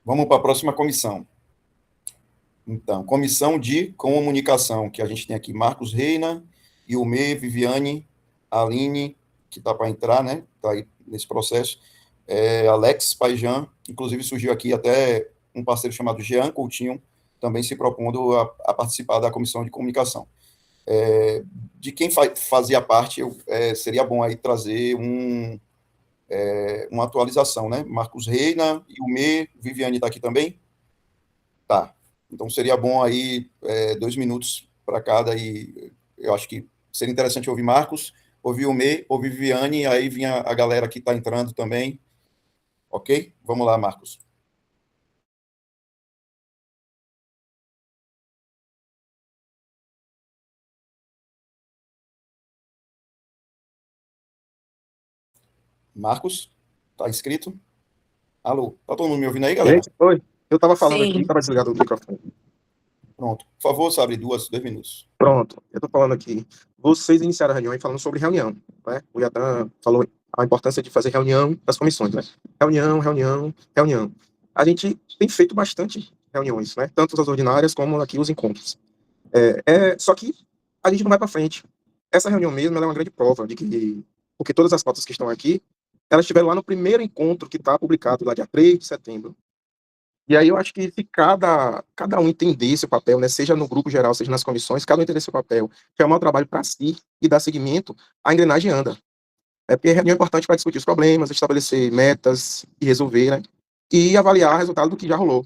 Vamos para a próxima comissão. Então, comissão de comunicação, que a gente tem aqui Marcos Reina, Ilme, Viviane, Aline, que está para entrar, né? Está aí nesse processo. Alex Paijan, inclusive surgiu aqui até um parceiro chamado Jean Coutinho, também se propondo a participar da comissão de comunicação. De quem fazia parte, seria bom aí trazer uma atualização, né? Marcos Reina, Ilme, Viviane está aqui também? Tá. Então, seria bom aí 2 minutos para cada, e eu acho que seria interessante ouvir Marcos, ouvir o Mê, ouvir Viviane, e aí vinha a galera que está entrando também. Ok? Vamos lá, Marcos. Marcos, tá inscrito? Alô, tá todo mundo me ouvindo aí, galera? Oi, eu estava falando Sim. aqui, estava desligado o microfone. Pronto. Por favor, Sabre, 2 minutos. Pronto, eu estou falando aqui. Vocês iniciaram a reunião e falando sobre reunião, né? O Yatan falou a importância de fazer reunião das comissões, né? Reunião, reunião, reunião. A gente tem feito bastante reuniões, né? Tanto as ordinárias como aqui os encontros. Só que a gente não vai para frente. Essa reunião mesmo, ela é uma grande prova de que, porque todas as pautas que estão aqui, elas estiveram lá no primeiro encontro que está publicado lá dia 3 de setembro. E aí eu acho que se cada um entender seu papel, né, seja no grupo geral, seja nas comissões, cada um entender seu papel, chamar o trabalho para si e dar seguimento, a engrenagem anda. Porque a reunião é importante para discutir os problemas, estabelecer metas e resolver, né, e avaliar o resultado do que já rolou.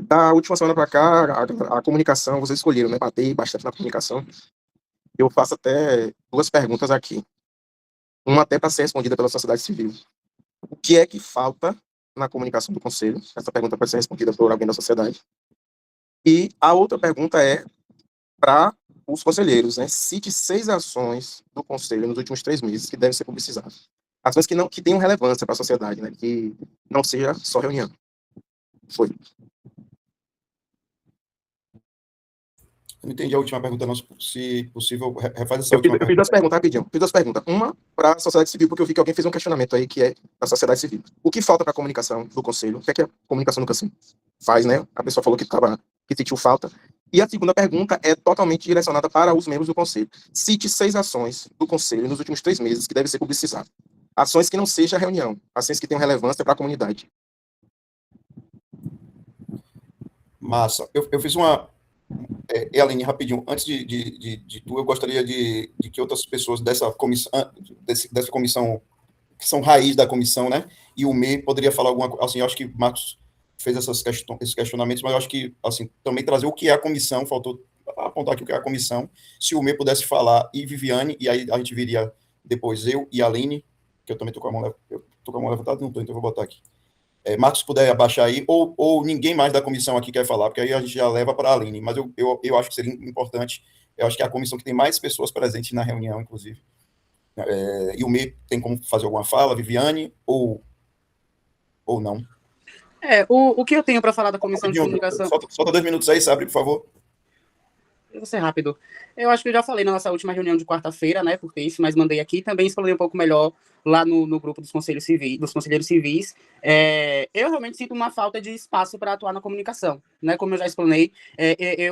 Da última semana para cá, a comunicação, vocês escolheram, né, bater bastante na comunicação. Eu faço até 2 perguntas aqui. Uma até para ser respondida pela sociedade civil. O que é que falta na comunicação do Conselho? Essa pergunta pode ser respondida por alguém da sociedade. E a outra pergunta é para os conselheiros, né? Cite 6 ações do Conselho nos últimos 3 meses que devem ser publicizadas. Ações que tenham relevância para a sociedade, né? Que não seja só reunião. Foi. Eu não entendi a última pergunta, não. Se possível, refaz essa Eu última fiz pergunta. 2 perguntas rapidinho. Fiz 2 perguntas. Uma para a sociedade civil, porque eu vi que alguém fez um questionamento aí que é da sociedade civil. O que falta para a comunicação do Conselho? O que é a comunicação do Conselho faz, né? A pessoa falou que sentiu falta. E a segunda pergunta é totalmente direcionada para os membros do Conselho. Cite 6 ações do Conselho nos últimos 3 meses que devem ser publicizadas. Ações que não seja reunião, ações que tenham relevância para a comunidade. Massa. Eu fiz uma... Aline, rapidinho, antes de tu, eu gostaria de que outras pessoas dessa comissão, que são raiz da comissão, né, e o MEI poderia falar alguma coisa, assim, eu acho que Marcos fez esses questionamentos, mas eu acho que, assim, também trazer o que é a comissão, faltou apontar aqui o que é a comissão, se o MEI pudesse falar, e Viviane, e aí a gente viria depois eu e a Aline, que eu também estou com a mão levantada, não estou, então eu vou botar aqui. Marcos, puder abaixar aí, ou ninguém mais da comissão aqui quer falar, porque aí a gente já leva para a Aline, mas eu acho que seria importante, eu acho que é a comissão que tem mais pessoas presentes na reunião, inclusive. E o MEI tem como fazer alguma fala, Viviane, ou não? O que eu tenho para falar da comissão de comunicação... Solta 2 minutos aí, Sabre, por favor. Eu vou ser rápido. Eu acho que eu já falei na nossa última reunião de quarta-feira, né, por Face, mas mandei aqui. Também explanej um pouco melhor lá no grupo dos conselheiros civis. Eu realmente sinto uma falta de espaço para atuar na comunicação, né? Como eu já explanei,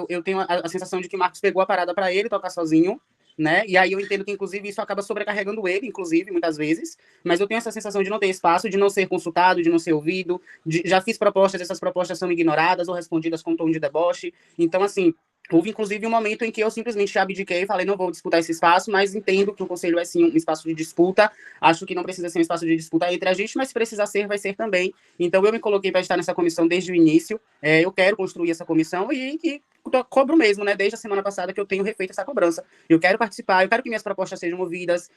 eu tenho a sensação de que Marcos pegou a parada para ele tocar sozinho, né? E aí eu entendo que, inclusive, isso acaba sobrecarregando ele, inclusive, muitas vezes. Mas eu tenho essa sensação de não ter espaço, de não ser consultado, de não ser ouvido. Já fiz propostas, essas propostas são ignoradas ou respondidas com tom de deboche. Então, assim, houve, inclusive, um momento em que eu simplesmente abdiquei e falei, não vou disputar esse espaço, mas entendo que o Conselho é, sim, um espaço de disputa. Acho que não precisa ser um espaço de disputa entre a gente, mas se precisar ser, vai ser também. Então, eu me coloquei para estar nessa comissão desde o início. Eu quero construir essa comissão e cobro mesmo, né? Desde a semana passada que eu tenho refeito essa cobrança. Eu quero participar, eu quero que minhas propostas sejam ouvidas,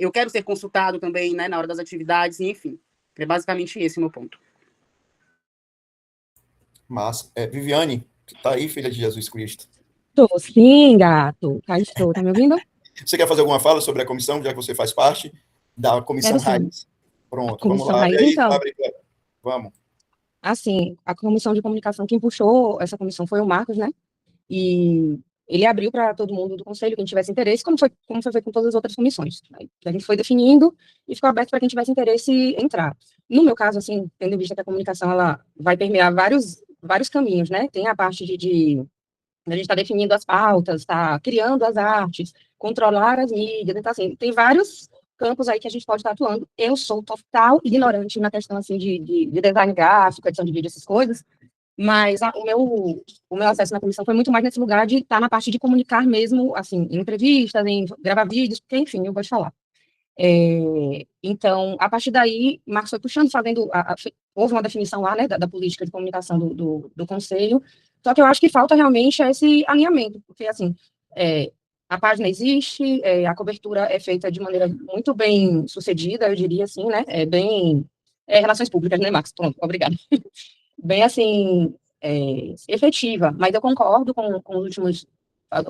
eu quero ser consultado também, né, na hora das atividades, enfim. É basicamente esse o meu ponto. Mas, Viviane, que tá aí, filha de Jesus Cristo. Tô sim, gato. Cá estou, tá me ouvindo? Você quer fazer alguma fala sobre a comissão, já que você faz parte da comissão raiz? Pronto, comissão vamos lá. raiz, Aí, então. Vamos. Assim, a comissão de comunicação, quem puxou essa comissão foi o Marcos, né? E ele abriu para todo mundo do conselho, quem tivesse interesse, como foi feito com todas as outras comissões. Aí a gente foi definindo e ficou aberto para quem tivesse interesse entrar. no meu caso, assim, tendo em vista que a comunicação, ela vai permear vários caminhos, né? Tem a parte a gente está definindo as pautas, está criando as artes, controlar as mídias, então, assim, tem vários campos aí que a gente pode estar atuando. Eu sou total ignorante na questão, assim, de design gráfico, edição de vídeo, essas coisas, mas o meu acesso na comissão foi muito mais nesse lugar de estar na parte de comunicar mesmo, assim, em entrevistas, em gravar vídeos, porque, enfim, eu vou te falar. Então, a partir daí, Marcos foi puxando, fazendo, houve uma definição lá, né, da política de comunicação do Conselho, só que eu acho que falta realmente esse alinhamento, porque, assim, a página existe, a cobertura é feita de maneira muito bem sucedida, eu diria assim, né, relações públicas, né, Marcos? Pronto, obrigada. Bem, assim, efetiva, mas eu concordo com os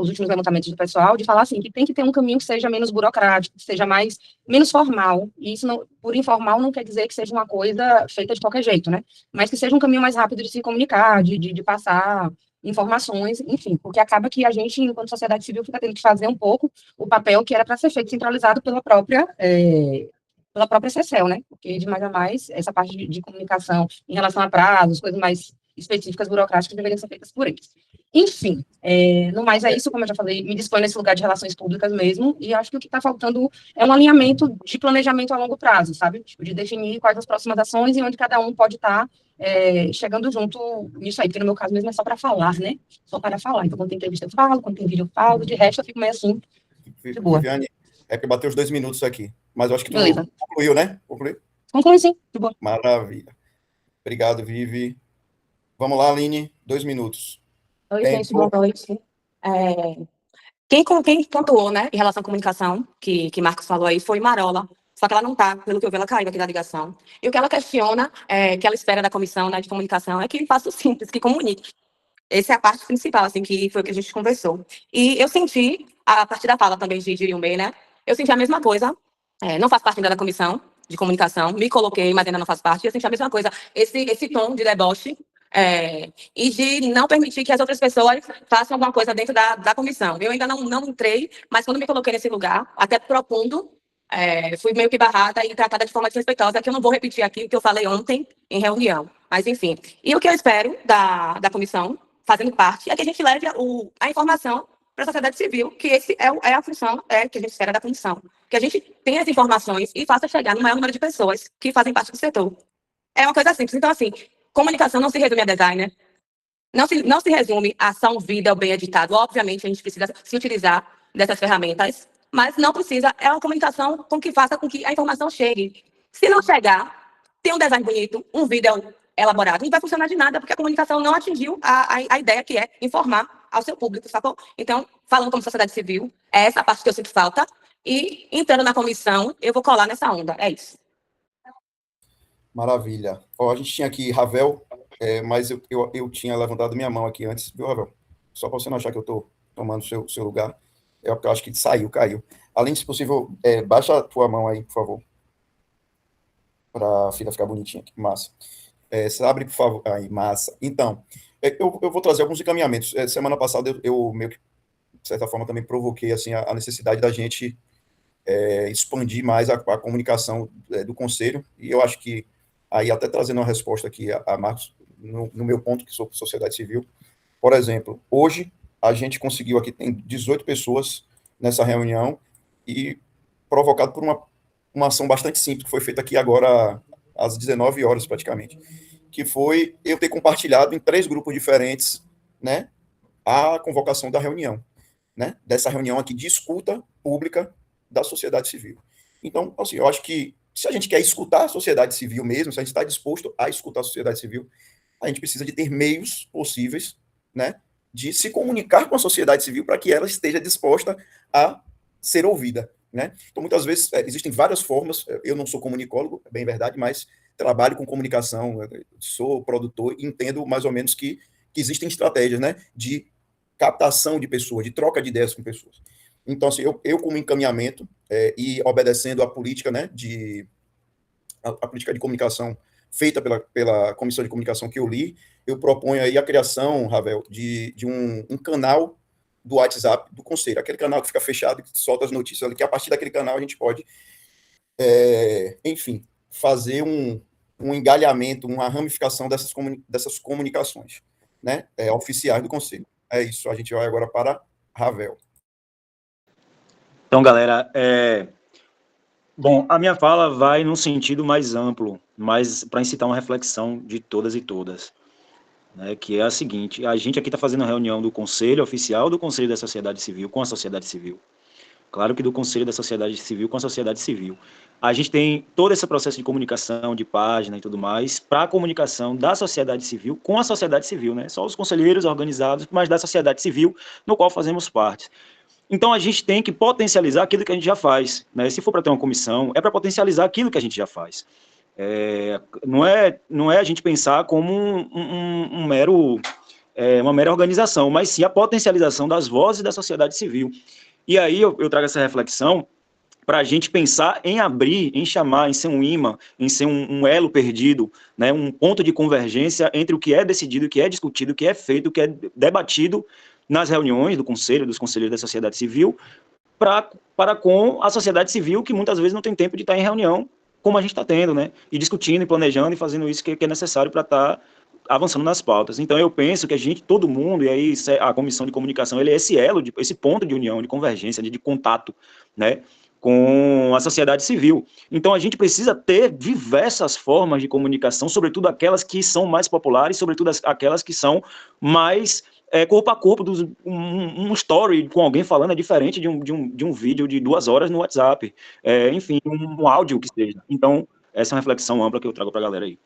últimos levantamentos do pessoal, de falar assim, que tem que ter um caminho que seja menos burocrático, que seja menos formal, e isso, não, por informal, não quer dizer que seja uma coisa feita de qualquer jeito, né, mas que seja um caminho mais rápido de se comunicar, de passar informações, enfim, porque acaba que a gente, enquanto sociedade civil, fica tendo que fazer um pouco o papel que era para ser feito centralizado pela própria CECEL, né, porque de mais a mais, essa parte de comunicação em relação a prazos, coisas mais específicas, burocráticas, deveriam ser feitas por eles. Enfim, no mais é isso, como eu já falei, me dispõe nesse lugar de relações públicas mesmo, e acho que o que está faltando é um alinhamento de planejamento a longo prazo, sabe? Tipo, de definir quais as próximas ações e onde cada um pode estar chegando junto nisso aí, porque no meu caso mesmo é só para falar, né? Só para falar. Então, quando tem entrevista eu falo, quando tem vídeo eu falo, de resto eu fico meio assim, de boa. Viviane, é que bateu os 2 minutos aqui, mas eu acho que tu Beleza. concluiu, né? Concluiu? Conclui sim, de boa. Maravilha. Obrigado, Vivi. Vamos lá, Aline, 2 minutos. Oi, Tempo. gente, boa noite. Quem pontuou, né, em relação à comunicação, que Marcos falou aí, foi Marola. Só que ela não está, pelo que eu vi, ela caiu aqui da ligação. E o que ela questiona, que ela espera da comissão, né, de comunicação, é que faça o simples, que comunique. Essa é a parte principal, assim, que foi o que a gente conversou. E eu senti, a partir da fala também de Yumei, né, eu senti a mesma coisa. Não faço parte ainda da comissão de comunicação, me coloquei, mas ainda não faço parte. Eu senti a mesma coisa, esse tom de deboche, e de não permitir que as outras pessoas façam alguma coisa dentro da comissão. Eu ainda não entrei, mas quando me coloquei nesse lugar, até propondo, fui meio que barrada e tratada de forma desrespeitosa, que eu não vou repetir aqui o que eu falei ontem em reunião. Mas, enfim. E o que eu espero da comissão, fazendo parte, é que a gente leve a informação para a sociedade civil, que esse é a função que a gente espera da comissão. Que a gente tenha as informações e faça chegar no maior número de pessoas que fazem parte do setor. É uma coisa simples. Então, assim, comunicação não se resume a designer, não se resume a só um vídeo bem editado. Obviamente, a gente precisa se utilizar dessas ferramentas, mas não precisa, é uma comunicação com que faça com que a informação chegue. Se não chegar, tem um design bonito, um vídeo elaborado, não vai funcionar de nada, porque a comunicação não atingiu a ideia que é informar ao seu público, sacou? Então, falando como sociedade civil, é essa a parte que eu sinto falta, e entrando na comissão, eu vou colar nessa onda, é isso. Maravilha. Ó, a gente tinha aqui Ravel, mas eu tinha levantado minha mão aqui antes, viu, Ravel? Só para você não achar que eu estou tomando seu lugar. Eu acho que caiu. Além, se possível, baixa a tua mão aí, por favor. Para a fila ficar bonitinha aqui. Massa. Se abre, por favor. Aí, massa. Então, eu vou trazer alguns encaminhamentos. Semana passada eu meio que, de certa forma, também provoquei assim, a necessidade da gente expandir mais a comunicação do Conselho, e eu acho que, aí até trazendo uma resposta aqui a Marcos, no meu ponto, que sou sociedade civil, por exemplo, hoje a gente conseguiu aqui, tem 18 pessoas nessa reunião, e provocado por uma ação bastante simples, que foi feita aqui agora às 19 horas, praticamente, que foi eu ter compartilhado em 3 grupos diferentes, né, a convocação da reunião, né, dessa reunião aqui de escuta pública da sociedade civil. Então, assim, eu acho que se a gente quer escutar a sociedade civil mesmo, se a gente está disposto a escutar a sociedade civil, a gente precisa de ter meios possíveis, né, de se comunicar com a sociedade civil para que ela esteja disposta a ser ouvida, né? Então, muitas vezes, existem várias formas, eu não sou comunicólogo, é bem verdade, mas trabalho com comunicação, sou produtor e entendo mais ou menos que existem estratégias, né, de captação de pessoas, de troca de ideias com pessoas. Então, assim, eu como encaminhamento e obedecendo a política, né, a política de comunicação feita pela Comissão de Comunicação que eu li, eu proponho aí a criação, Ravel, de um canal do WhatsApp do Conselho, aquele canal que fica fechado, que solta as notícias ali, que a partir daquele canal a gente pode, enfim, fazer um engalhamento, uma ramificação dessas comunicações, né, oficiais do Conselho. É isso, a gente vai agora para Ravel. Então, galera, bom, a minha fala vai num sentido mais amplo, mas para incitar uma reflexão de todas e todas, né, que é a seguinte: a gente aqui está fazendo a reunião do Conselho Oficial, do Conselho da Sociedade Civil com a sociedade civil. Claro que do Conselho da Sociedade Civil com a sociedade civil. A gente tem todo esse processo de comunicação, de página e tudo mais, para a comunicação da sociedade civil com a sociedade civil, né? Só os conselheiros organizados, mas da sociedade civil, no qual fazemos parte. Então, a gente tem que potencializar aquilo que a gente já faz, né? Se for para ter uma comissão, é para potencializar aquilo que a gente já faz. Não é a gente pensar como uma mera organização, mas sim a potencialização das vozes da sociedade civil. E aí eu trago essa reflexão para a gente pensar em abrir, em chamar, em ser um imã, em ser um elo perdido, né, um ponto de convergência entre o que é decidido, o que é discutido, o que é feito, o que é debatido nas reuniões do Conselho, dos conselheiros da sociedade civil, para com a sociedade civil, que muitas vezes não tem tempo de estar em reunião, como a gente está tendo, né, e discutindo, e planejando, e fazendo isso que é necessário para estar avançando nas pautas. Então, eu penso que a gente, todo mundo, e aí a Comissão de Comunicação, ele é esse elo, esse ponto de união, de convergência, de contato, né, com a sociedade civil. Então, a gente precisa ter diversas formas de comunicação, sobretudo aquelas que são mais populares, sobretudo aquelas que são mais corpo a corpo. Um story com alguém falando é diferente de um vídeo de 2 horas no WhatsApp. Enfim, um áudio que seja. Então, essa é uma reflexão ampla que eu trago para a galera aí.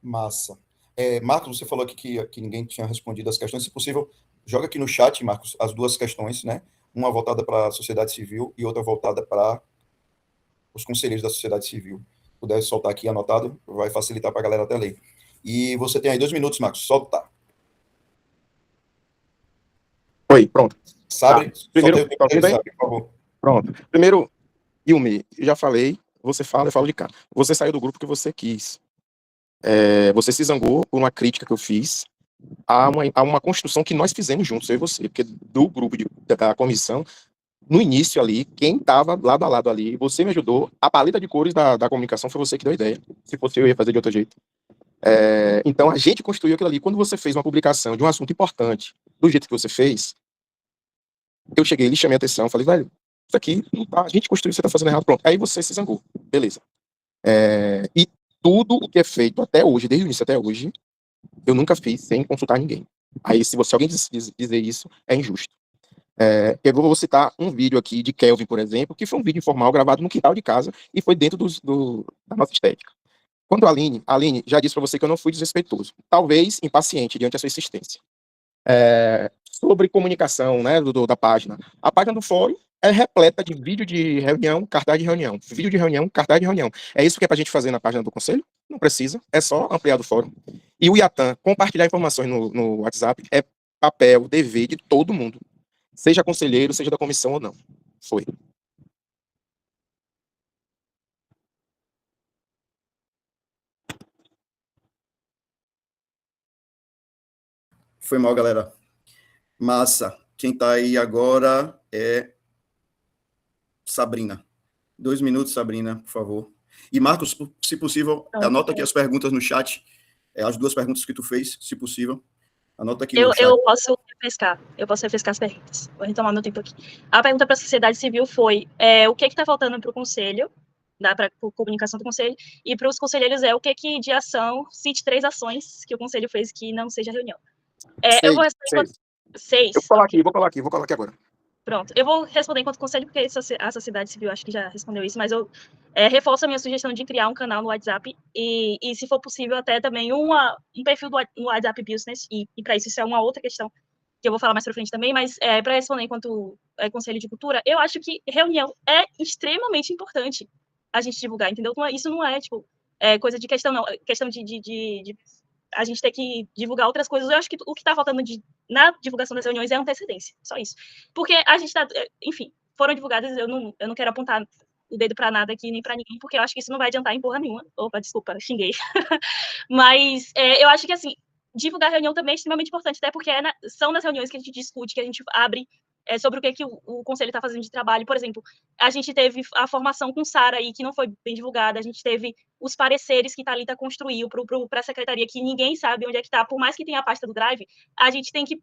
Massa. Marcos, você falou aqui que ninguém tinha respondido as questões. Se possível, joga aqui no chat, Marcos, as 2 questões, né? Uma voltada para a sociedade civil e outra voltada para os conselheiros da sociedade civil. Se puder soltar aqui anotado, vai facilitar para a galera até ler. E você tem aí 2 minutos, Marcos. Solta. Oi, pronto. Sabe? Primeiro, por favor. Pronto. Primeiro, Yumi, já falei, você fala, eu falo de cá. Você saiu do grupo que você quis. Você se zangou por uma crítica que eu fiz a uma construção que nós fizemos juntos, eu e você, porque do grupo da comissão, no início ali, quem estava lado a lado ali, você me ajudou, a paleta de cores da comunicação foi você que deu a ideia. Se fosse eu ia fazer de outro jeito. Então, a gente construiu aquilo ali. Quando você fez uma publicação de um assunto importante, do jeito que você fez, eu cheguei, lhe chamei a atenção, falei, velho, isso aqui não tá, a gente construiu, você tá fazendo errado, pronto. Aí você se zangou, beleza. E tudo o que é feito até hoje, desde o início até hoje, eu nunca fiz sem consultar ninguém. Aí, se alguém dizer isso, é injusto. Eu vou citar um vídeo aqui de Kelvin, por exemplo, que foi um vídeo informal gravado no quintal de casa e foi dentro da nossa estética. Quando a Aline já disse para você que eu não fui desrespeitoso, talvez impaciente diante da sua insistência. Sobre comunicação, né, da página. A página do fórum é repleta de vídeo de reunião, cartaz de reunião, vídeo de reunião, cartaz de reunião. É isso que é para a gente fazer na página do Conselho? Não precisa, é só ampliar do fórum. E o IATAN, compartilhar informações no WhatsApp, é papel, dever de todo mundo. Seja conselheiro, seja da comissão ou não. Foi. Foi mal, galera. Massa. Quem está aí agora é Sabrina. 2 minutos, Sabrina, por favor. E, Marcos, se possível, anota aqui as perguntas no chat, as 2 perguntas que tu fez, se possível. Anota aqui no chat. Eu posso refrescar as perguntas. Vou retomar meu tempo aqui. A pergunta para a sociedade civil foi o que está faltando para o Conselho, para a comunicação do Conselho, e para os conselheiros o que de ação, cite 3 ações que o Conselho fez que não seja reunião. Eu vou responder 6. Eu vou colar aqui agora. Pronto, eu vou responder enquanto conselho, porque a sociedade civil acho que já respondeu isso, mas eu reforço a minha sugestão de criar um canal no WhatsApp e se for possível, até também um perfil no WhatsApp Business, e para isso é uma outra questão que eu vou falar mais para frente também, mas para responder enquanto Conselho de Cultura, eu acho que reunião é extremamente importante a gente divulgar, entendeu? Isso não é, tipo, coisa de questão, não, questão de a gente ter que divulgar outras coisas. Eu acho que o que está faltando na divulgação das reuniões é antecedência, só isso. Porque a gente está, enfim, foram divulgadas, eu não quero apontar o dedo para nada aqui, nem para ninguém, porque eu acho que isso não vai adiantar em porra nenhuma. Opa, desculpa, xinguei. Mas eu acho que, assim, divulgar a reunião também é extremamente importante, até porque são nas reuniões que a gente discute, que a gente abre sobre o que o conselho está fazendo de trabalho. Por exemplo, a gente teve a formação com Sara aí, que não foi bem divulgada, a gente teve os pareceres que Thalita construiu para a secretaria, que ninguém sabe onde é que está, por mais que tenha a pasta do Drive, a gente tem que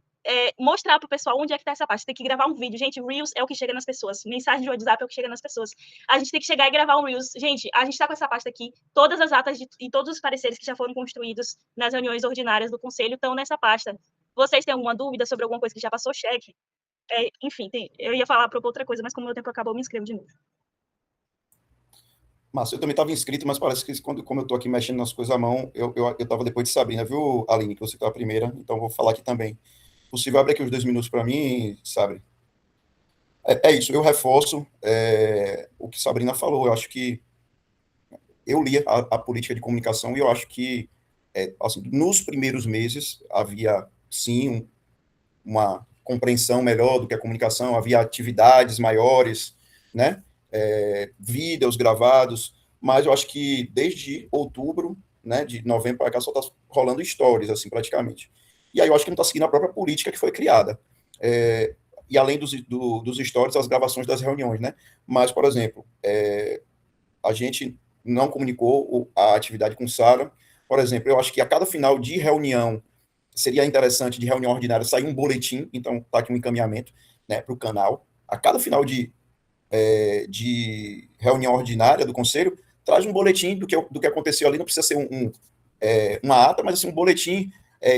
mostrar para o pessoal onde é que está essa pasta, tem que gravar um vídeo. Gente, Reels é o que chega nas pessoas, mensagem de WhatsApp é o que chega nas pessoas. A gente tem que chegar e gravar um Reels. Gente, a gente está com essa pasta aqui, todas as atas e todos os pareceres que já foram construídos nas reuniões ordinárias do conselho estão nessa pasta. Vocês têm alguma dúvida sobre alguma coisa que já passou? Cheque. Enfim, eu ia falar para outra coisa, mas como o meu tempo acabou, eu me inscrevo de novo. Márcio, eu também estava inscrito, mas parece que como eu estou aqui mexendo nas coisas à mão, eu estava depois de Sabrina, viu, Aline, que você está a primeira, então vou falar aqui também. Possível, abre aqui os 2 minutos para mim, sabe? É isso, eu reforço o que Sabrina falou. Eu acho que eu li a política de comunicação e eu acho que, assim, nos primeiros meses havia, sim, uma compreensão melhor do que a comunicação, havia atividades maiores, né? Vídeos gravados, mas eu acho que desde outubro, né, de novembro para cá, só está rolando stories, assim, praticamente. E aí eu acho que não está seguindo a própria política que foi criada. E além dos stories, as gravações das reuniões, né? Mas, por exemplo, a gente não comunicou a atividade com Sara. Por exemplo, eu acho que a cada final de reunião, seria interessante, de reunião ordinária, sair um boletim, então está aqui um encaminhamento, né, para o canal. A cada final de reunião ordinária do Conselho, traz um boletim do que aconteceu ali, não precisa ser uma ata, mas assim, um boletim,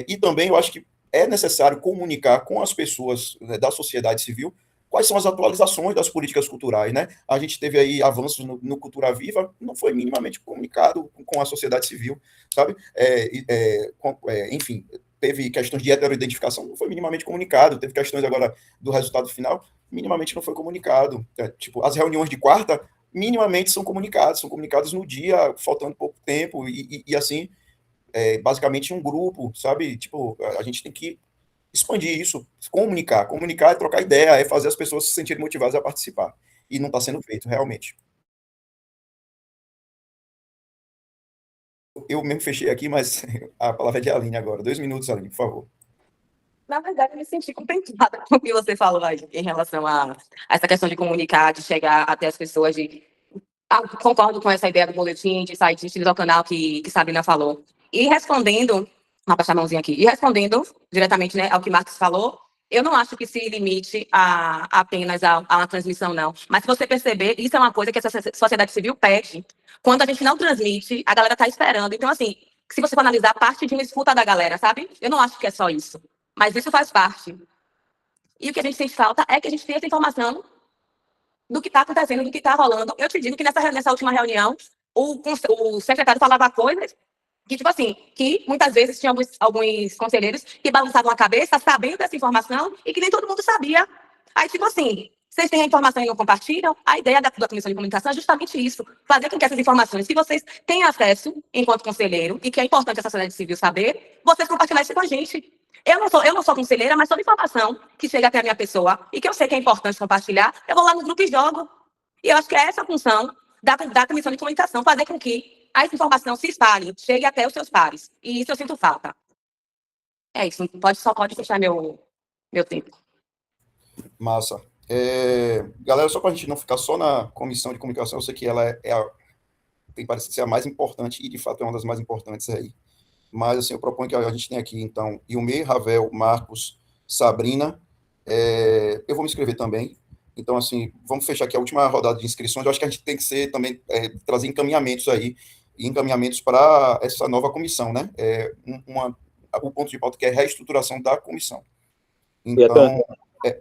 e também eu acho que é necessário comunicar com as pessoas, né, da sociedade civil quais são as atualizações das políticas culturais, né? A gente teve aí avanços no Cultura Viva, não foi minimamente comunicado com a sociedade civil, sabe? Enfim, teve questões de heteroidentificação, não foi minimamente comunicado, teve questões agora do resultado final, minimamente não foi comunicado. Tipo, as reuniões de quarta, minimamente são comunicadas no dia, faltando pouco tempo, e assim, basicamente um grupo, sabe? Tipo, a gente tem que expandir isso, comunicar é trocar ideia, é fazer as pessoas se sentirem motivadas a participar, e não está sendo feito, realmente. Eu mesmo fechei aqui, mas a palavra é de Aline agora. 2 minutos, Aline, por favor. Na verdade, eu me senti contemplada com o que você falou aí, em relação a essa questão de comunicar, de chegar até as pessoas, concordo com essa ideia do boletim, de sair, de utilizar o canal que Sabrina falou. E respondendo, vou passar a mãozinha aqui, e respondendo diretamente, né, ao que Marcos falou, eu não acho que se limite apenas a uma transmissão, não. Mas se você perceber, isso é uma coisa que essa sociedade civil pede. Quando a gente não transmite, a galera está esperando. Então, assim, se você for analisar, parte de uma escuta da galera, sabe? Eu não acho que é só isso. Mas isso faz parte. E o que a gente sente falta é que a gente tenha essa informação do que está acontecendo, do que está rolando. Eu te digo que nessa última reunião, o secretário falava coisas que, tipo assim, que muitas vezes tinha alguns conselheiros que balançavam a cabeça sabendo dessa informação e que nem todo mundo sabia. Aí, tipo assim, vocês têm a informação e não compartilham? A ideia da Comissão de Comunicação é justamente isso, fazer com que essas informações que vocês têm acesso enquanto conselheiro e que é importante a sociedade civil saber, vocês compartilhem com a gente. Eu não sou conselheira, mas toda informação que chega até a minha pessoa e que eu sei que é importante compartilhar, eu vou lá no grupo e jogo. E eu acho que é essa a função da Comissão de Comunicação, fazer com que essa informação se espalhe, chegue até os seus pares. E isso eu sinto falta. É isso, só pode fechar meu tempo. Massa. Galera, só para a gente não ficar só na Comissão de Comunicação, eu sei que ela tem parecido ser a mais importante, e de fato é uma das mais importantes aí. Mas, assim, eu proponho que a gente tenha aqui, então, Ilmê, Ravel, Marcos, Sabrina. Eu vou me inscrever também. Então, assim, vamos fechar aqui a última rodada de inscrições. Eu acho que a gente tem que ser também, trazer encaminhamentos aí, encaminhamentos para essa nova comissão, né? O ponto de pauta que é a reestruturação da comissão. Então,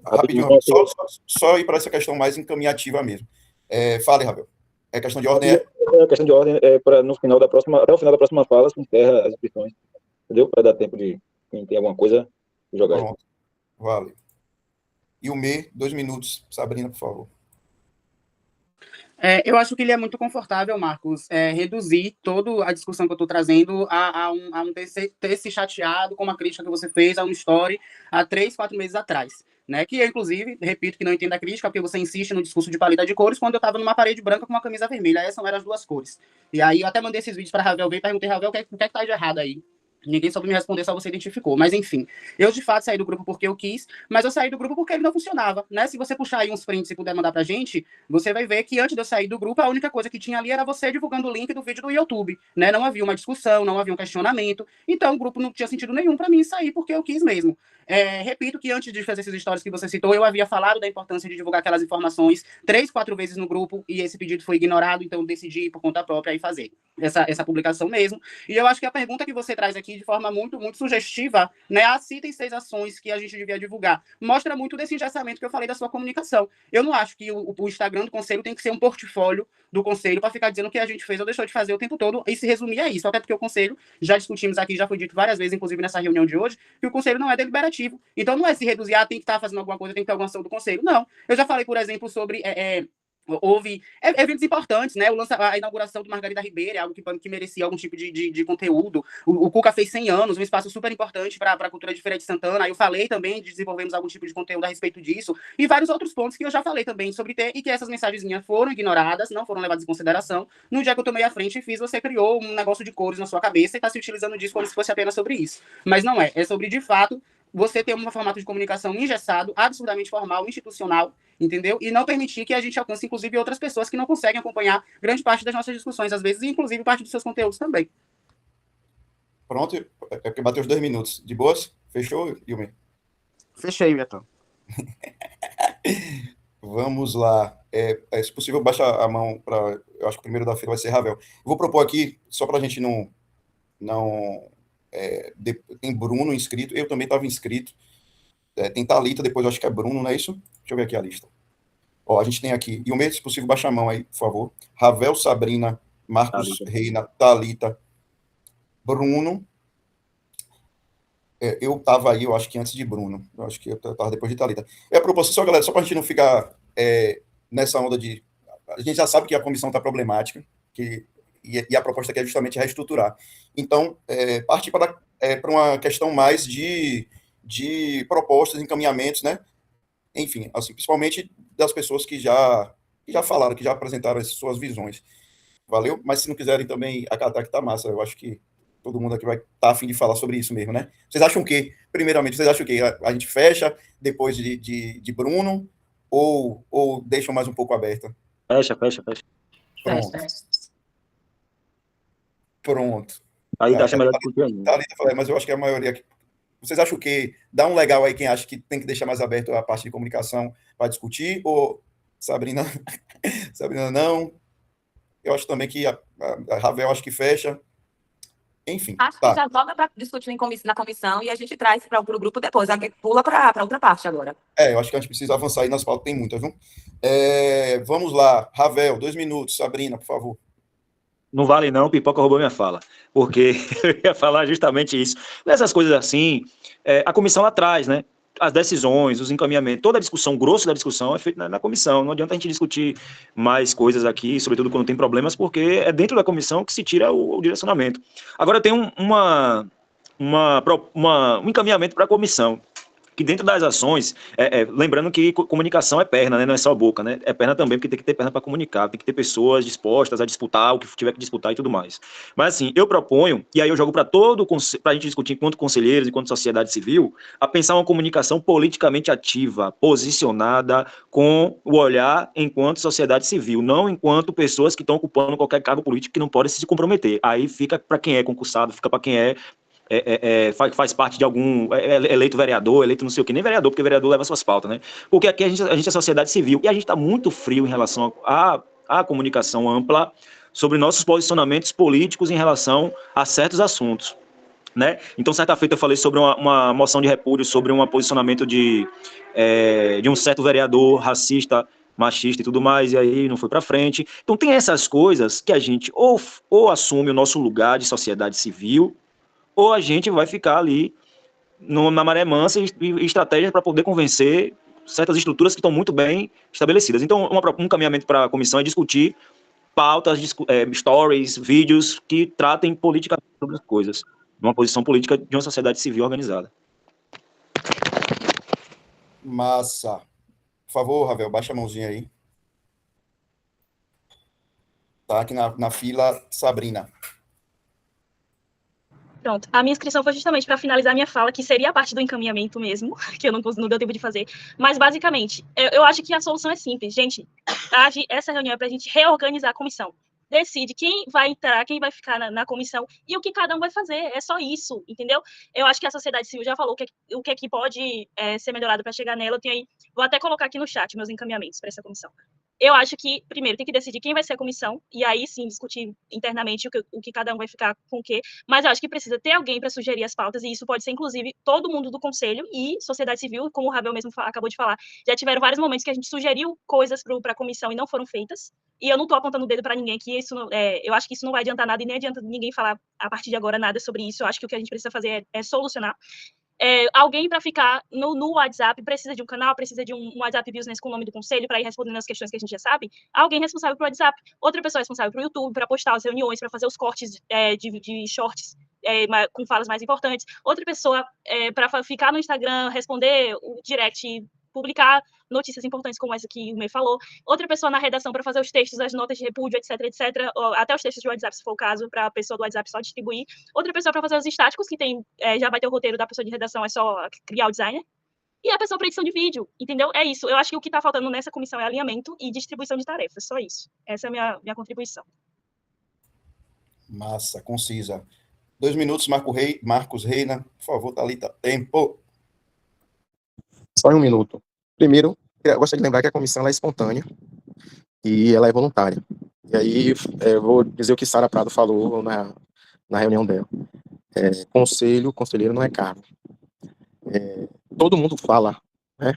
rapidinho, só ir para essa questão mais encaminhativa mesmo. Fale, Ravel. É questão de ordem? É questão de ordem, até o final da próxima fala, se encerra as inscrições, entendeu? Para dar tempo de quem tem alguma coisa jogar. Pronto. Vale. E o MEI, 2 minutos. Sabrina, por favor. Eu acho que ele é muito confortável, Marcos, reduzir toda a discussão que eu estou trazendo a um ter se chateado com uma crítica que você fez a uma story há 3, 4 meses atrás. Né, que eu, inclusive, repito que não entendo a crítica, porque você insiste no discurso de paleta de cores quando eu estava numa parede branca com uma camisa vermelha. Essas eram as 2 cores. E aí eu até mandei esses vídeos para Ravel ver e perguntei, Ravel, o que está de errado aí? Ninguém soube me responder, só você identificou. Mas, enfim, eu de fato saí do grupo porque eu quis, mas eu saí do grupo porque ele não funcionava, né? Se você puxar aí uns prints e puder mandar pra gente, você vai ver que antes de eu sair do grupo, a única coisa que tinha ali era você divulgando o link do vídeo do YouTube, né? Não havia uma discussão, não havia um questionamento. Então, o grupo não tinha sentido nenhum pra mim sair porque eu quis mesmo. Repito que antes de fazer esses stories que você citou, eu havia falado da importância de divulgar aquelas informações 3, 4 vezes no grupo e esse pedido foi ignorado, então eu decidi ir por conta própria e fazer essa publicação mesmo. E eu acho que a pergunta que você traz aqui de forma muito, muito sugestiva, né? As citem 6 ações que a gente devia divulgar. Mostra muito desse engessamento que eu falei da sua comunicação. Eu não acho que o Instagram do Conselho tem que ser um portfólio do Conselho para ficar dizendo o que a gente fez ou deixou de fazer o tempo todo e se resumir a isso. Até porque o Conselho, já discutimos aqui, já foi dito várias vezes, inclusive nessa reunião de hoje, que o Conselho não é deliberativo. Então não é se reduzir, tem que estar fazendo alguma coisa, tem que ter alguma ação do Conselho. Não. Eu já falei, por exemplo, sobre houve eventos importantes, né? A inauguração do Margarida Ribeiro, algo que merecia algum tipo de conteúdo. O Cuca fez 100 anos, um espaço super importante para a cultura de Feira de Santana. Aí eu falei também de desenvolvermos algum tipo de conteúdo a respeito disso. E vários outros pontos que eu já falei também sobre ter, e que essas mensagens minhas foram ignoradas, não foram levadas em consideração. No dia que eu tomei a frente e fiz, você criou um negócio de cores na sua cabeça e está se utilizando disso como se fosse apenas sobre isso. Mas não é. É sobre, de fato, você ter um formato de comunicação engessado, absurdamente formal, institucional, entendeu? E não permitir que a gente alcance, inclusive, outras pessoas que não conseguem acompanhar grande parte das nossas discussões, às vezes, e inclusive parte dos seus conteúdos também. Pronto, é porque bateu os 2 minutos. De boas? Fechou, Yumi? Fechei, Vitor. Vamos lá. Se possível, baixa a mão para... Eu acho que o primeiro da fila vai ser Ravel. Vou propor aqui, só para a gente não tem Bruno inscrito, eu também estava inscrito. Tem Thalita, depois eu acho que é Bruno, não é isso? Deixa eu ver aqui a lista. Ó, a gente tem aqui, e o mesmo, se possível, baixa a mão aí, por favor. Ravel, Sabrina, Marcos Thalita. Reina, Thalita, Bruno. Eu estava aí, eu acho que antes de Bruno. Eu acho que eu estava depois de Thalita. A proposta, só, galera, só para a gente não ficar nessa onda de... A gente já sabe que a comissão está problemática, e a proposta aqui é justamente reestruturar. Então, partir para uma questão mais de propostas, encaminhamentos, né? Enfim, assim, principalmente das pessoas que já falaram, que já apresentaram as suas visões. Valeu? Mas se não quiserem também acatar, que tá massa. Eu acho que todo mundo aqui vai estar a fim de falar sobre isso mesmo, né? Vocês acham que, primeiramente, vocês acham que a gente fecha depois de Bruno ou deixam mais um pouco aberta? Fecha. Pronto. Pronto. Aí acha melhor discutir ainda. Thalita falou, mas eu acho que a maioria aqui. Vocês acham que dá um legal aí quem acha que tem que deixar mais aberto a parte de comunicação para discutir? Ou Sabrina não? Eu acho também que a Ravel acho que fecha. Enfim. Acho que já joga para discutir na comissão e a gente traz para o grupo depois. Pula para outra parte agora. Eu acho que a gente precisa avançar aí nas pautas, tem muitas, viu? Vamos lá. Ravel, 2 minutos. Sabrina, por favor. Não vale não, Pipoca roubou minha fala, porque eu ia falar justamente isso. Nessas coisas assim, a comissão lá atrás, né? As decisões, os encaminhamentos, toda a discussão, o grosso da discussão é feita na comissão. Não adianta a gente discutir mais coisas aqui, sobretudo quando tem problemas, porque é dentro da comissão que se tira o direcionamento. Agora tem um encaminhamento para a comissão, que dentro das ações, lembrando que comunicação é perna, né? Não é só boca, né? É perna também, porque tem que ter perna para comunicar, tem que ter pessoas dispostas a disputar o que tiver que disputar e tudo mais. Mas assim, eu proponho, e aí eu jogo para a gente discutir enquanto conselheiros, enquanto sociedade civil, a pensar uma comunicação politicamente ativa, posicionada, com o olhar enquanto sociedade civil, não enquanto pessoas que estão ocupando qualquer cargo político que não podem se comprometer. Aí fica para quem é concursado, fica para quem faz parte de algum eleito vereador, eleito não sei o que, nem vereador, porque vereador leva suas pautas, né? Porque aqui a gente é sociedade civil e a gente está muito frio em relação à comunicação ampla sobre nossos posicionamentos políticos em relação a certos assuntos, né? Então, certa feita eu falei sobre uma moção de repúdio, sobre um posicionamento de um certo vereador racista, machista e tudo mais, e aí não foi para frente. Então, tem essas coisas que a gente ou assume o nosso lugar de sociedade civil, ou a gente vai ficar ali na maré mansa e estratégias para poder convencer certas estruturas que estão muito bem estabelecidas. Então, um caminhamento para a comissão é discutir pautas, stories, vídeos que tratem politicamente sobre as coisas, numa posição política de uma sociedade civil organizada. Massa. Por favor, Ravel, baixa a mãozinha aí. Tá aqui na fila, Sabrina. Pronto, a minha inscrição foi justamente para finalizar minha fala, que seria a parte do encaminhamento mesmo, que eu não deu tempo de fazer. Mas, basicamente, eu acho que a solução é simples. Gente, essa reunião é para a gente reorganizar a comissão. Decide quem vai entrar, quem vai ficar na comissão e o que cada um vai fazer. É só isso, entendeu? Eu acho que a sociedade civil já falou o que é que pode ser melhorado para chegar nela. Vou até colocar aqui no chat meus encaminhamentos para essa comissão. Eu acho que, primeiro, tem que decidir quem vai ser a comissão, e aí sim discutir internamente o que cada um vai ficar com o quê. Mas eu acho que precisa ter alguém para sugerir as pautas, e isso pode ser, inclusive, todo mundo do conselho e sociedade civil, como o Ravel mesmo acabou de falar. Já tiveram vários momentos que a gente sugeriu coisas para a comissão e não foram feitas. E eu não estou apontando o dedo para ninguém aqui, eu acho que isso não vai adiantar nada, e nem adianta ninguém falar a partir de agora nada sobre isso. Eu acho que o que a gente precisa fazer é solucionar. Alguém para ficar no WhatsApp, precisa de um canal, precisa de um WhatsApp Business com o nome do conselho para ir respondendo as questões que a gente já sabe. Alguém responsável para o WhatsApp, outra pessoa responsável para o YouTube, para postar as reuniões, para fazer os cortes de shorts com falas mais importantes. Outra pessoa para ficar no Instagram, responder o direct, publicar notícias importantes como essa que o Mê falou. Outra pessoa na redação para fazer os textos, as notas de repúdio, etc, etc. Até os textos de WhatsApp, se for o caso, para a pessoa do WhatsApp só distribuir. Outra pessoa para fazer os estáticos, que já vai ter o roteiro da pessoa de redação, é só criar o designer. E a pessoa para edição de vídeo, entendeu? É isso. Eu acho que o que está faltando nessa comissão é alinhamento e distribuição de tarefas, só isso. Essa é a minha contribuição. Massa, concisa. 2 minutos, Marcos Reina. Por favor, Thalita, tempo. Só em 1 minuto. Primeiro, eu gostaria de lembrar que a comissão ela é espontânea e ela é voluntária. E aí, eu vou dizer o que Sara Prado falou na reunião dela. Conselheiro não é cargo. Todo mundo fala, né,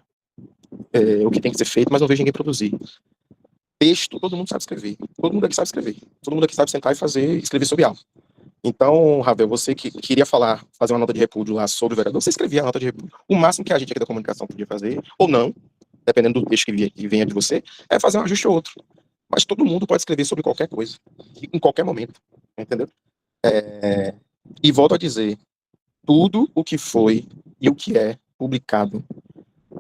o que tem que ser feito, mas não vejo ninguém produzir. Texto, todo mundo sabe escrever. Todo mundo aqui sabe escrever. Todo mundo aqui sabe sentar e escrever sobre algo. Então, Ravel, você que queria fazer uma nota de repúdio lá sobre o vereador, você escrevia a nota de repúdio. O máximo que a gente aqui da comunicação podia fazer, ou não, dependendo do texto que venha de você, é fazer um ajuste ou outro. Mas todo mundo pode escrever sobre qualquer coisa, em qualquer momento, entendeu? E volto a dizer, tudo o que foi e o que é publicado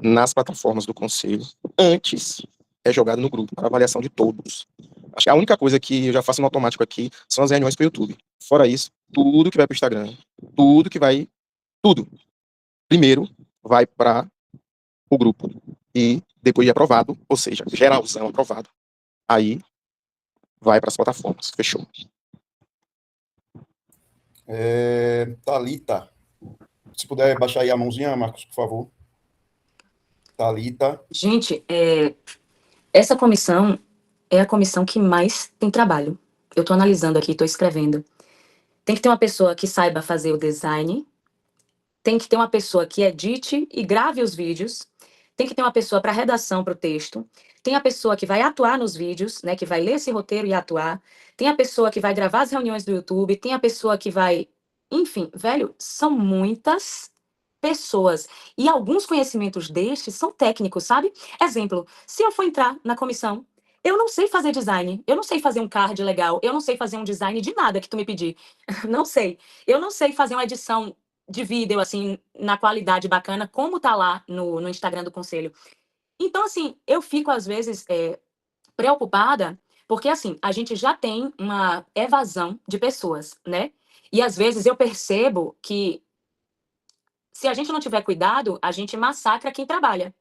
nas plataformas do Conselho, antes é jogado no grupo, para avaliação de todos. Acho que a única coisa que eu já faço no automático aqui são as reuniões para o YouTube. Fora isso, tudo que vai para o Instagram, tudo, primeiro vai para o grupo. E depois de aprovado, ou seja, geralzão aprovado, aí vai para as plataformas. Fechou. Thalita, se puder baixar aí a mãozinha, Marcos, por favor. Thalita. Gente, essa comissão é a comissão que mais tem trabalho. Eu estou analisando aqui, estou escrevendo. Tem que ter uma pessoa que saiba fazer o design, tem que ter uma pessoa que edite e grave os vídeos, tem que ter uma pessoa para redação para o texto, tem a pessoa que vai atuar nos vídeos, né, que vai ler esse roteiro e atuar, tem a pessoa que vai gravar as reuniões do YouTube, tem a pessoa que vai... Enfim, velho, são muitas pessoas. E alguns conhecimentos destes são técnicos, sabe? Exemplo, se eu for entrar na comissão, eu não sei fazer design, eu não sei fazer um card legal, eu não sei fazer um design de nada que tu me pedir. Não sei. Eu não sei fazer uma edição de vídeo, assim, na qualidade bacana, como tá lá no Instagram do Conselho. Então, assim, eu fico, às vezes, preocupada, porque, assim, a gente já tem uma evasão de pessoas, né? E, às vezes, eu percebo que, se a gente não tiver cuidado, a gente massacra quem trabalha.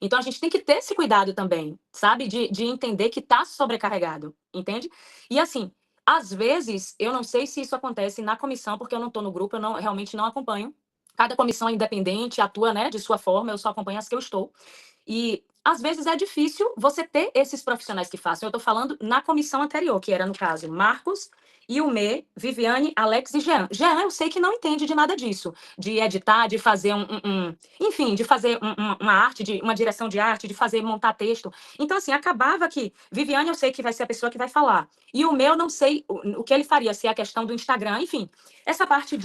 Então, a gente tem que ter esse cuidado também, sabe? De entender que tá sobrecarregado, entende? E, assim, às vezes, eu não sei se isso acontece na comissão, porque eu não tô no grupo, eu realmente não acompanho. Cada comissão é independente, atua, né, de sua forma, eu só acompanho as que eu estou. E, às vezes, é difícil você ter esses profissionais que façam. Eu tô falando na comissão anterior, que era, no caso, Marcos, Ilmê, Viviane, Alex e Jean. Jean, eu sei que não entende de nada disso, de editar, de fazer enfim, de fazer uma arte, uma direção de arte, de montar texto. Então, assim, acabava que Viviane eu sei que vai ser a pessoa que vai falar. E o meu eu não sei o que ele faria, se é a questão do Instagram, enfim. Essa parte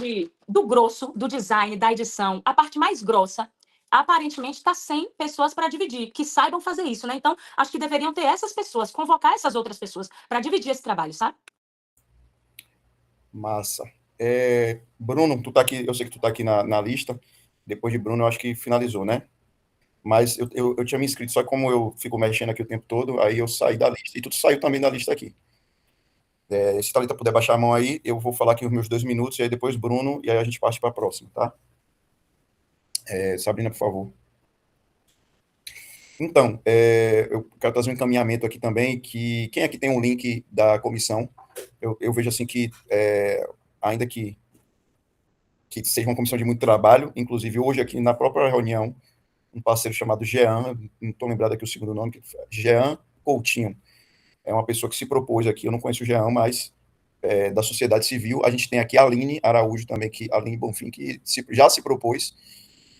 do grosso, do design, da edição, a parte mais grossa, aparentemente está sem pessoas para dividir, que saibam fazer isso, né? Então, acho que deveriam ter essas pessoas, convocar essas outras pessoas para dividir esse trabalho, sabe? Massa. Bruno, tu tá aqui, eu sei que tu tá aqui na lista. Depois de Bruno, eu acho que finalizou, né? Mas eu tinha me inscrito, só que como eu fico mexendo aqui o tempo todo, aí eu saí da lista. E tu saiu também da lista aqui. Se Thalita puder baixar a mão aí, eu vou falar aqui os meus 2 minutos, e aí depois Bruno, e aí a gente parte para a próxima, tá? Sabrina, por favor. Então, eu quero trazer um encaminhamento aqui também, que quem aqui tem um link da comissão, eu vejo assim que, ainda que seja uma comissão de muito trabalho, inclusive hoje aqui na própria reunião, um parceiro chamado Jean, não estou lembrado aqui o segundo nome, Jean Coutinho, é uma pessoa que se propôs aqui, eu não conheço o Jean, mas da sociedade civil. A gente tem aqui a Aline Araújo também, Aline Bonfim, que já se propôs,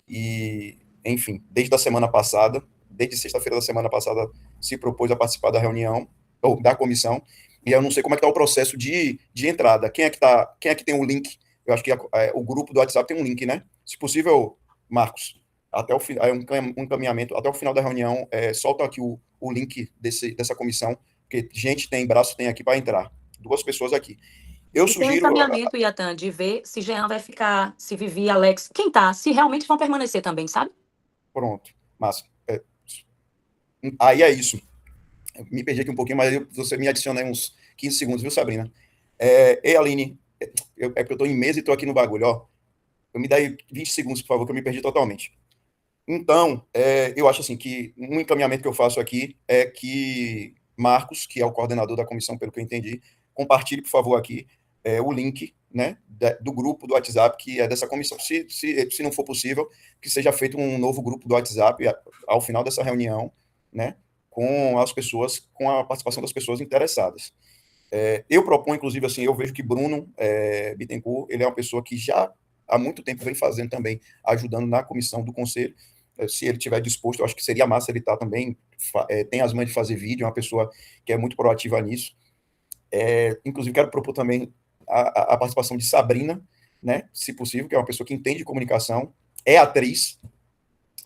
e, enfim, desde a semana passada, desde sexta-feira da semana passada, se propôs a participar da reunião, ou da comissão, e eu não sei como é que está o processo de entrada. Quem é que tem o link? Eu acho que o grupo do WhatsApp tem um link, né? Se possível, Marcos, até o final, um encaminhamento, até o final da reunião, solta aqui o link dessa comissão, porque gente tem, braço tem aqui para entrar. 2 pessoas aqui. Eu Tem um sugiro... encaminhamento, Iatan, de ver se Jean vai ficar, se Vivi, Alex, quem tá, se realmente vão permanecer também, sabe? Pronto, massa. Aí é isso. Eu me perdi aqui um pouquinho, mas você me adiciona aí uns 15 segundos, viu, Sabrina? Ei, Aline, porque eu tô em mesa e tô aqui no bagulho, ó. Me dá aí 20 segundos, por favor, que eu me perdi totalmente. Então, eu acho assim que um encaminhamento que eu faço aqui é que Marcos, que é o coordenador da comissão, pelo que eu entendi, compartilhe, por favor, aqui o link, né, do grupo do WhatsApp, que é dessa comissão. Se não for possível, que seja feito um novo grupo do WhatsApp ao final dessa reunião, né, com as pessoas, com a participação das pessoas interessadas. Eu proponho, inclusive, assim, eu vejo que Bruno Bittencourt, ele é uma pessoa que já há muito tempo vem fazendo também, ajudando na comissão do conselho. Se ele estiver disposto, eu acho que seria massa ele estar também, tem as mães de fazer vídeo, é uma pessoa que é muito proativa nisso. Inclusive, quero propor também a participação de Sabrina, né, se possível, que é uma pessoa que entende de comunicação, é atriz,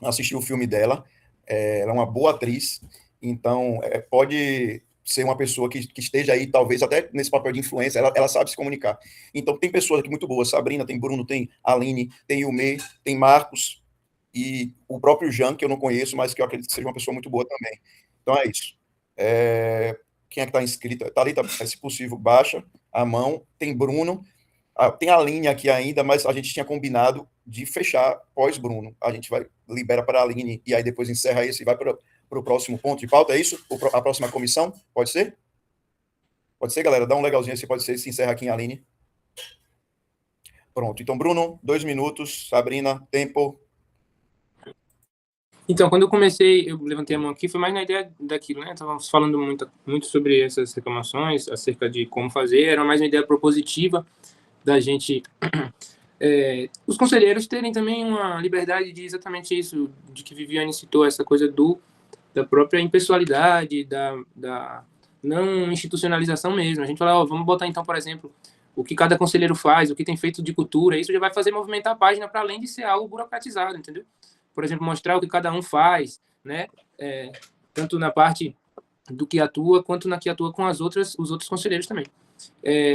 assisti o filme dela, ela é uma boa atriz, então pode ser uma pessoa que esteja aí, talvez até nesse papel de influência, ela sabe se comunicar. Então, tem pessoas aqui muito boas, Sabrina, tem Bruno, tem Aline, tem Ilmê, tem Marcos, e o próprio Jean, que eu não conheço, mas que eu acredito que seja uma pessoa muito boa também. Então, é isso. Quem é que está inscrito? Thalita, se possível, baixa a mão. Tem Bruno, tem a Aline aqui ainda, mas a gente tinha combinado de fechar pós-Bruno. A gente libera para a Aline, e aí depois encerra esse e vai para o próximo ponto de pauta, é isso? A próxima comissão? Pode ser? Pode ser, galera? Dá um legalzinho assim, pode ser, se encerra aqui em Aline. Pronto. Então, Bruno, 2 minutos. Sabrina, tempo. Então, quando eu comecei, eu levantei a mão aqui, foi mais na ideia daquilo, né? Estávamos falando muito sobre essas reclamações, acerca de como fazer, era mais uma ideia propositiva da gente, os conselheiros terem também uma liberdade de exatamente isso, de que Viviane citou, essa coisa da própria impessoalidade, da não institucionalização mesmo. A gente fala, vamos botar então, por exemplo, o que cada conselheiro faz, o que tem feito de cultura, isso já vai fazer movimentar a página para além de ser algo burocratizado, entendeu? Por exemplo, mostrar o que cada um faz, né? Tanto na parte do que atua, quanto na que atua com os outros conselheiros também.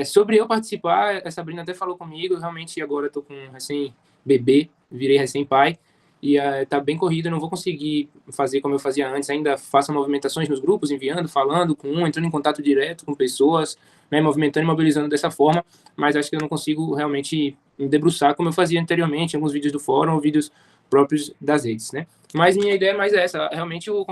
Sobre eu participar, a Sabrina até falou comigo, realmente agora estou com recém-bebê, virei recém-pai, e está bem corrido, eu não vou conseguir fazer como eu fazia antes, ainda faço movimentações nos grupos, enviando, falando com entrando em contato direto com pessoas, né, movimentando e mobilizando dessa forma, mas acho que eu não consigo realmente me debruçar como eu fazia anteriormente, alguns vídeos do fórum, ou vídeos próprios das redes, né? Mas minha ideia é mais essa, realmente o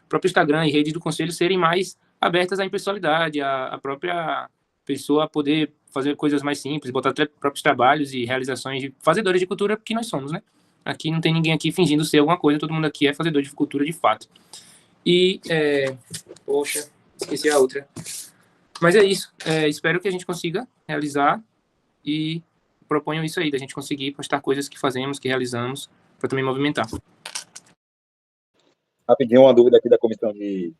próprio Instagram e rede do conselho serem mais abertas à impessoalidade, a própria pessoa poder fazer coisas mais simples, botar próprios trabalhos e realizações de fazedores de cultura que nós somos, né? Aqui não tem ninguém aqui fingindo ser alguma coisa, todo mundo aqui é fazedor de cultura de fato. E, poxa, esqueci a outra. Mas é isso, espero que a gente consiga realizar e proponho isso aí, da gente conseguir postar coisas que fazemos, que realizamos, para também movimentar. Rapidinho, uma dúvida aqui da comissão de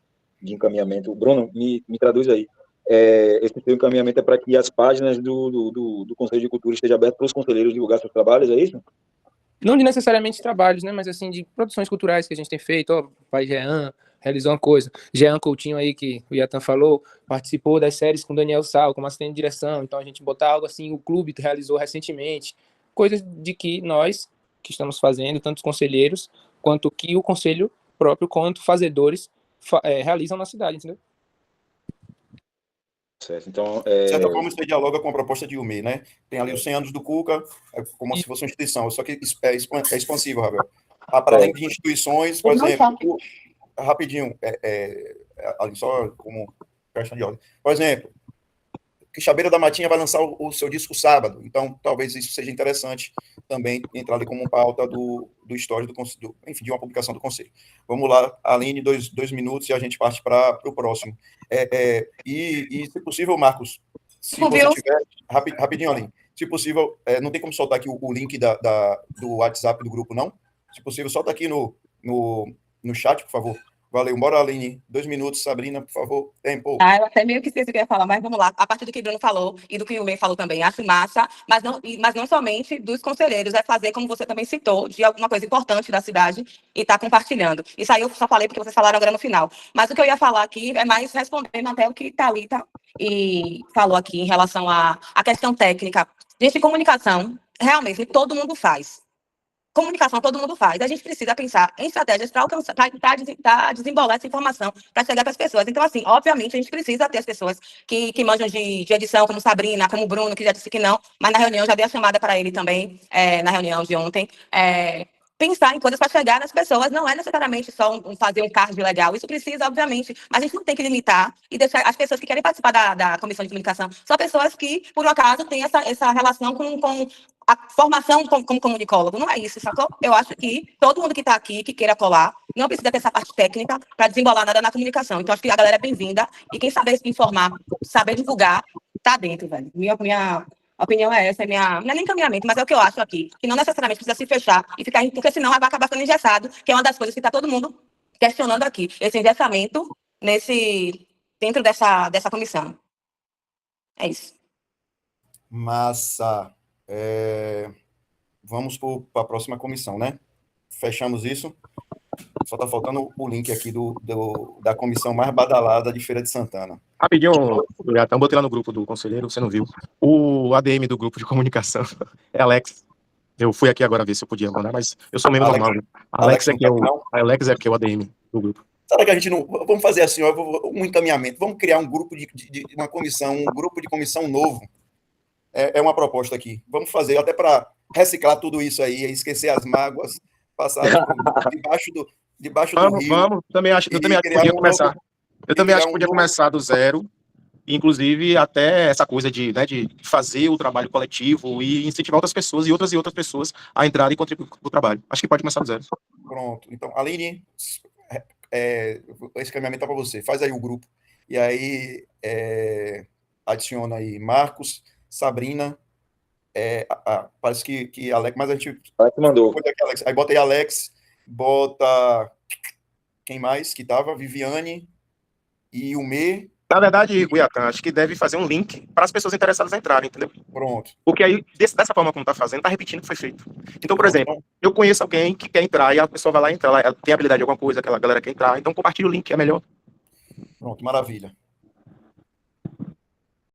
encaminhamento. Bruno, me traduz aí. Esse seu encaminhamento é para que as páginas do Conselho de Cultura estejam abertas para os conselheiros divulgar seus trabalhos, é isso? Não de necessariamente trabalhos, né, mas assim, de produções culturais que a gente tem feito. Ó, pai Jean realizou uma coisa. Jean Coutinho aí, que o Iatan falou, participou das séries com Daniel Sal, como assistente de direção. Então a gente botar algo assim, o clube realizou recentemente. Coisas de que nós, que estamos fazendo, tanto os conselheiros, quanto que o conselho próprio, quanto fazedores, realizam na cidade, entendeu? Certo, então, De certa forma, isso aí dialoga com a proposta de UME, né? Tem ali os 100 anos do Cuca, como se fosse uma instituição, só que é expansivo, Ravel. Para além de instituições, por exemplo, rapidinho, ali só como questão de ordem. Por exemplo, Quixabeira da Matinha vai lançar o seu disco sábado, então talvez isso seja interessante também entrar ali como pauta do histórico enfim, de uma publicação do Conselho. Vamos lá, Aline, 2 minutos e a gente parte para o próximo. E, se possível, Marcos, se você tiver... Rapidinho, Aline. Se possível, não tem como soltar aqui o link do WhatsApp do grupo, não? Se possível, solta aqui no chat, por favor. Valeu. Bora, Aline. 2 minutos. Sabrina, por favor. Tempo. Eu até meio que esqueci o que eu ia falar, mas vamos lá. A partir do que o Bruno falou e do que o May falou também, acho massa, mas não somente dos conselheiros, é fazer, como você também citou, de alguma coisa importante da cidade e estar compartilhando. Isso aí eu só falei porque vocês falaram agora no final. Mas o que eu ia falar aqui é mais respondendo até o que Thalita e falou aqui em relação à questão técnica. Gente, comunicação, realmente, todo mundo faz. Comunicação todo mundo faz. A gente precisa pensar em estratégias para desembolar essa informação, para chegar para as pessoas. Então, assim, obviamente, a gente precisa ter as pessoas que manjam de edição, como Sabrina, como Bruno, que já disse que não, mas na reunião já dei a chamada para ele também, na reunião de ontem. Pensar em coisas para chegar nas pessoas não é necessariamente só fazer um card legal. Isso precisa, obviamente, mas a gente não tem que limitar e deixar as pessoas que querem participar da comissão de comunicação só pessoas que, por um acaso, têm essa relação com a formação como comunicólogo. Não é isso, sacou? Eu acho que todo mundo que está aqui, que queira colar, não precisa ter essa parte técnica para desembolar nada na comunicação. Então, acho que a galera é bem-vinda e quem saber se informar, saber divulgar, tá dentro, velho. Minha opinião é essa, não é nem encaminhamento, mas é o que eu acho aqui, que não necessariamente precisa se fechar e ficar, porque senão vai acabar ficando engessado, que é uma das coisas que está todo mundo questionando aqui, esse engessamento dentro dessa comissão. É isso. Massa. Vamos para a próxima comissão, né? Fechamos isso. Só está faltando o link aqui da comissão mais badalada de Feira de Santana. Rapidinho, eu botei lá no grupo do conselheiro, você não viu. O ADM do grupo de comunicação é Alex. Eu fui aqui agora ver se eu podia mandar, mas eu sou membro normal. Alex é que é o ADM do grupo. Será que a gente não... Vamos fazer assim, um encaminhamento. Vamos criar um grupo uma comissão, um grupo de comissão novo. É uma proposta aqui. Vamos fazer até para reciclar tudo isso aí, esquecer as mágoas, passar debaixo do rio. Vamos. Eu também acho que podia começar. Eu também acho que podia começar do zero, inclusive até essa coisa de fazer o trabalho coletivo e incentivar outras pessoas e outras pessoas a entrarem e contribuir com o trabalho. Acho que pode começar do zero. Pronto. Então, Aline, esse caminhamento é para você. Faz aí o grupo. E aí, adiciona aí Marcos, Sabrina, parece que Alex, mas a gente... Alex mandou. Aí bota aí Alex, bota... Quem mais que tava? Viviane e o Me. Na verdade, Guiatã, acho que deve fazer um link para as pessoas interessadas a entrarem, entendeu? Pronto. Porque aí, dessa forma como está fazendo, está repetindo o que foi feito. Então, por exemplo, eu conheço alguém que quer entrar e a pessoa vai lá entrar, ela tem habilidade de alguma coisa, aquela galera quer entrar, então compartilha o link, é melhor. Pronto, maravilha.